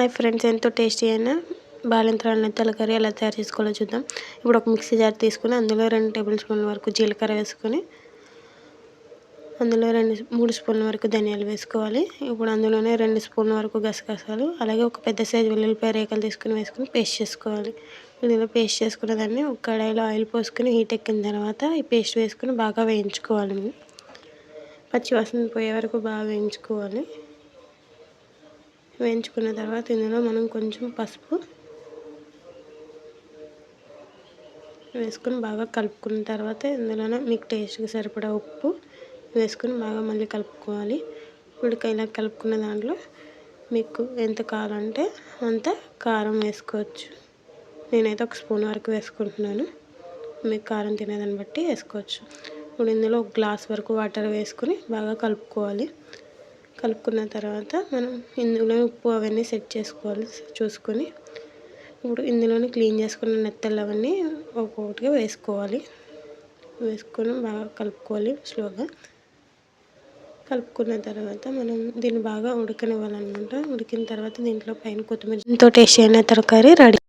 Hi friends, ఎంతో tasty అయిన బాలింత్రాల నెత్తల curry ఎలా తయారు చేసుకోవాలో చూద్దాం. ఇప్పుడు ఒక మిక్సీ జార్ తీసుకుని అందులో 2 టేబుల్ స్పూన్ల వరకు జీలకర్ర వేసుకొని అందులో 3 స్పూన్ల వరకు ధనియాలు వేసుకోవాలి. ఇప్పుడు అందులోనే 2 స్పూన్ల వరకు గసగసాలు, అలాగే ఒక పెద్ద సైజు వెల్లుల్లిపాయ రేఖలు వేసుకొని పేస్ట్ చేసుకోవాలి. ఇలా పేస్ట్ చేసుకున్న దాన్ని ఒక కడాయిలో ఆయిల్ పోసుకొని హీట్ ఎక్కిన తర్వాత ఈ పేస్ట్ వేసుకొని బాగా వేయించుకోవాలి. పచ్చి వాసన పోయే వరకు బాగా వేయించుకున్న తర్వాత ఇందులో మనం కొంచెం పసుపు వేసుకొని బాగా కలుపుకున్న తర్వాత ఇందులోనే మీకు టేస్ట్కి సరిపడా ఉప్పు వేసుకొని బాగా మళ్ళీ కలుపుకోవాలి. ఇప్పుడు ఇలా కలుపుకున్న దాంట్లో మీకు ఎంత కావాలంటే అంత కారం వేసుకోవచ్చు. నేనైతే 1 స్పూన్ వరకు వేసుకుంటున్నాను. మీకు కారం తినేదాన్ని బట్టి వేసుకోవచ్చు. ఇప్పుడు ఇందులో 1 గ్లాస్ వరకు వాటర్ వేసుకొని బాగా కలుపుకోవాలి. కలుపుకున్న తర్వాత మనం ఇందులో ఉప్పు అవన్నీ సెట్ చేసుకోవాలి చూసుకొని. ఇప్పుడు ఇందులోనే క్లీన్ చేసుకున్న నెత్తళ్ళు అవన్నీ ఒక్కొక్కటిగా వేసుకొని బాగా కలుపుకోవాలి స్లోగా. కలుపుకున్న తర్వాత మనం దీన్ని బాగా ఉడకనివ్వాలన్నమాట. ఉడికిన తర్వాత దీంట్లో పైన కొత్తిమీర, ఎంతో టేస్టీ అయిన తరకారీ రెడీ.